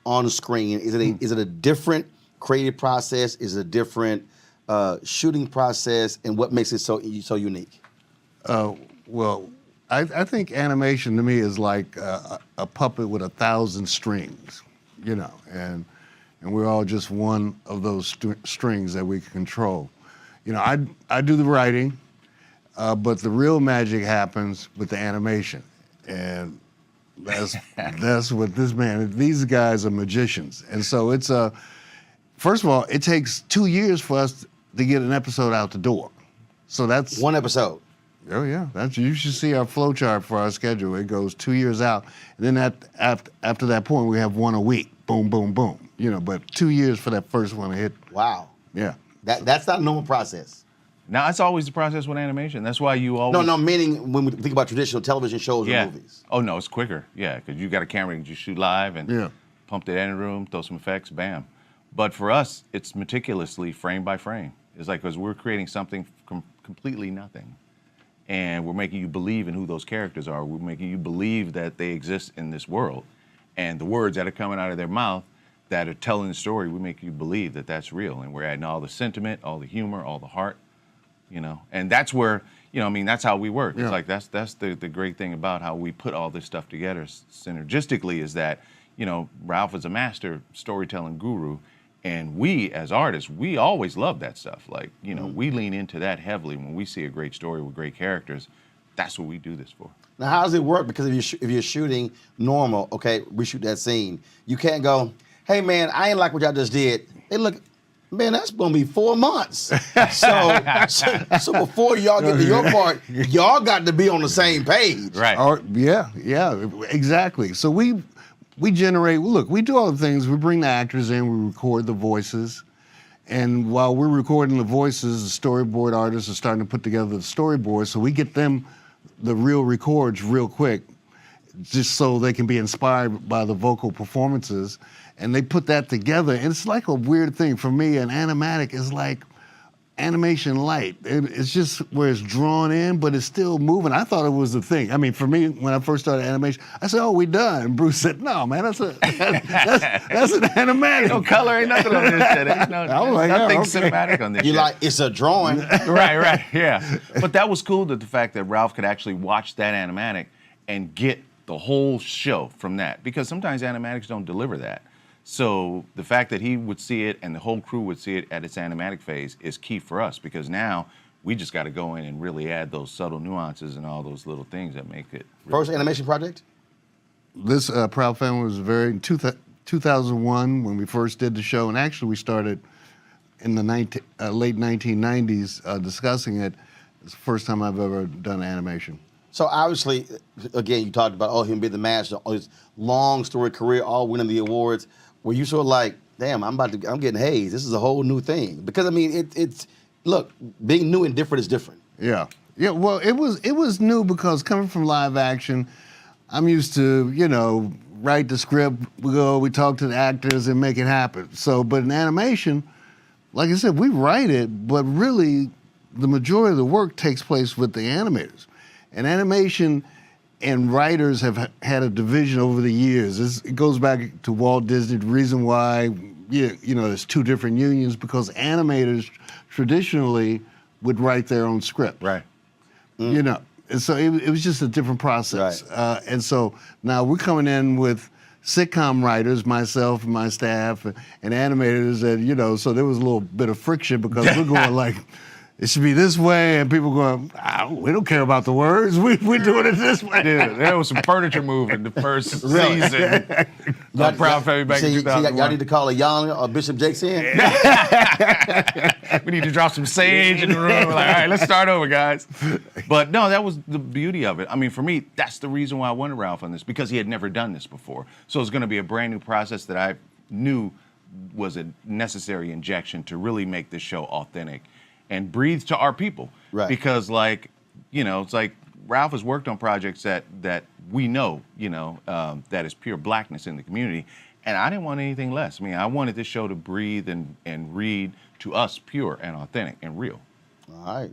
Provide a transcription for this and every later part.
on screen? Is it a different creative process? Is it a different shooting process? And what makes it so unique? Well, I think animation to me is like a puppet with 1,000 strings, you know, and we're all just one of those strings that we can control. You know, I do the writing, but the real magic happens with the animation, and that's what these guys are magicians. And so it's first of all, it takes 2 years for us to get an episode out the door. So that's one episode. Oh yeah, you should see our flow chart for our schedule. It goes 2 years out, and then after that point, we have one a week. Boom, boom, boom. You know, but 2 years for that first one to hit. Wow. Yeah. That's not a normal process. Now, it's always the process with animation. That's why you always... No, meaning when we think about traditional television shows or movies. Oh, no, it's quicker. Yeah, because you got a camera and you shoot live and pump the editing room, throw some effects, bam. But for us, it's meticulously frame by frame. It's like, because we're creating something from completely nothing. And we're making you believe in who those characters are. We're making you believe that they exist in this world. And the words that are coming out of their mouth that are telling the story, we make you believe that that's real. And we're adding all the sentiment, all the humor, all the heart, you know. And that's where, you know, I mean, that's how we work. Yeah. It's like, that's the great thing about how we put all this stuff together synergistically, is that, you know, Ralph is a master storytelling guru. And we, as artists, we always love that stuff. Like, you know, we lean into that heavily when we see a great story with great characters. That's what we do this for. Now, how does it work? Because if you're shooting normal, okay, we shoot that scene. You can't go, hey, man, I ain't like what y'all just did. Hey, look, man, that's going to be 4 months. So before y'all get to your part, y'all got to be on the same page. Right. Yeah, exactly. So we generate, look, we do all the things. We bring the actors in, we record the voices. And while we're recording the voices, the storyboard artists are starting to put together the storyboard. So we get them the real records real quick, just so they can be inspired by the vocal performances. And they put that together. And it's like a weird thing. For me, an animatic is like animation light. It's just where it's drawn in, but it's still moving. I thought it was the thing. I mean, for me, when I first started animation, I said, "Oh, we done." And Bruce said, "No, man, that's an animatic. No color, ain't nothing on this shit. Ain't nothing cinematic on this You're shit." like, it's a drawing. Right, yeah. But that was cool, that the fact that Ralph could actually watch that animatic and get the whole show from that, because sometimes animatics don't deliver that. So the fact that he would see it and the whole crew would see it at its animatic phase is key for us, because now we just got to go in and really add those subtle nuances and all those little things that make it. First animation project? This Proud Family was in 2001 when we first did the show, and actually we started in the late 1990s discussing it. It's the first time I've ever done animation. So obviously, again, you talked about him being the master, all his long story career, all winning the awards. Were you sort of like, damn, I'm getting hazed. This is a whole new thing. Because I mean, look, being new and different is different. Yeah. Well, it was new because coming from live action, I'm used to, you know, write the script, we talk to the actors and make it happen. So, but in animation, like I said, we write it, but really the majority of the work takes place with the animators. And animation and writers have had a division over the years. It goes back to Walt Disney. The reason why, you know, there's two different unions, because animators traditionally would write their own script. Right. You know, and so it was just a different process. Right. And so now we're coming in with sitcom writers, myself and my staff, and animators, and, you know, so there was a little bit of friction because we're going like, it should be this way, and people going, we don't care about the words. We're doing it this way. Dude, there was some furniture moving the first season of Proud Family back in 2001. Y'all need to call a Young or Bishop Jakes in. We need to drop some sage in the room. We're like, all right, let's start over, guys. But no, that was the beauty of it. I mean, for me, that's the reason why I wanted Ralph on this, because he had never done this before. So it's going to be a brand new process that I knew was a necessary injection to really make this show authentic and breathe to our people. Right. Because, like, you know, it's like Ralph has worked on projects that we know, you know, that is pure blackness in the community. And I didn't want anything less. I mean, I wanted this show to breathe and read to us pure and authentic and real. All right.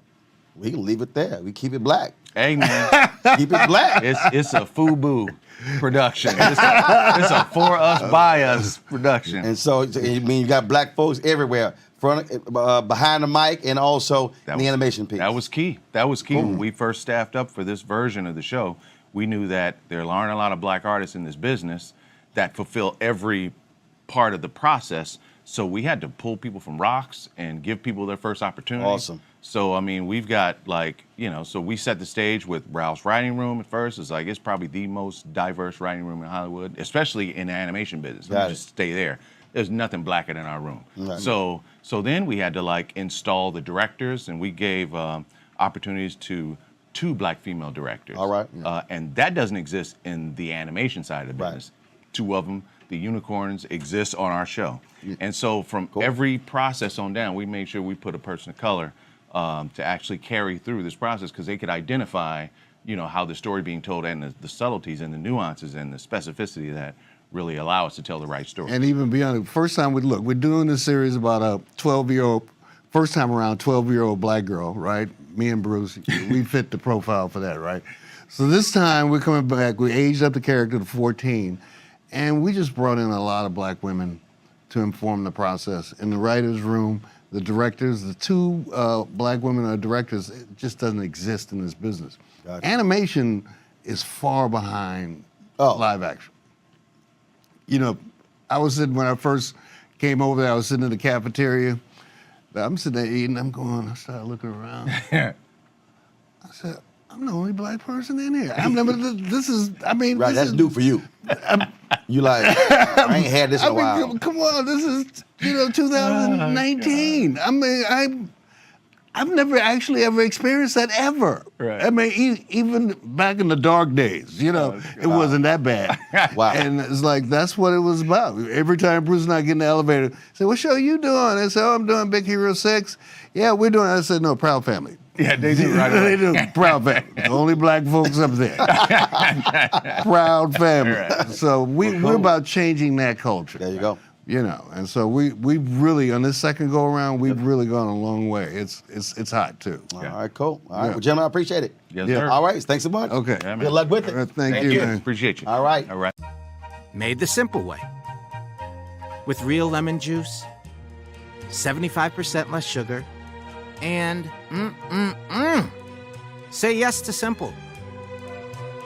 We can leave it there. We keep it black. Hey, man. Keep it black. It's a FUBU production. It's a for us, by us production. And so, I mean, you got black folks everywhere, behind the mic, and also in the animation piece. That was key. When we first staffed up for this version of the show, we knew that there aren't a lot of black artists in this business that fulfill every part of the process. So we had to pull people from rocks and give people their first opportunity. Awesome. So, I mean, we've got so we set the stage with Ralph's Writing Room at first. It's probably the most diverse writing room in Hollywood, especially in the animation business. Let me just stay there. There's nothing blacker than our room. Right. So then we had to install the directors, and we gave opportunities to 2 black female directors. All right. And that doesn't exist in the animation side of the business. Right. 2 of them, the unicorns, exist on our show. Yeah. And so from every process on down, we made sure we put a person of color to actually carry through this process, because they could identify, how the story being told, and the subtleties and the nuances and the specificity that really allow us to tell the right story. And even beyond the first time we're doing this series about a 12-year-old, first time around 12-year-old black girl, right? Me and Bruce, we fit the profile for that, right? So this time we're coming back, we aged up the character to 14, and we just brought in a lot of black women to inform the process. In the writer's room, the directors, the 2 black women are directors, it just doesn't exist in this business. Gotcha. Animation is far behind live action. I was sitting, when I first came over there, I was sitting in the cafeteria. I'm sitting there eating, I started looking around. I said, I'm the only black person in here. I've never, Right, that's new for you. You I ain't had this in a while. Come on, this is, 2019. I've never actually ever experienced that ever. Right. Even back in the dark days, it wasn't that bad. Wow. And it's that's what it was about. Every time Bruce and I get in the elevator, say, what show are you doing? I said, I'm doing Big Hero 6. Yeah, we're doing it. I said, no, Proud Family. Yeah, they do right away. They do. Proud Family. The only black folks up there. Proud Family. Right. So we're about changing that culture. There you go. And so we've really, on this second go around, we've really gone a long way. It's hot too. All right, cool. All right, well, gentlemen, I appreciate it. Yes, sir. All right, thanks so much. Okay. Yeah, good luck with it. Thank you, man. Appreciate you. All right. Made the simple way. With real lemon juice, 75% less sugar, and say yes to simple.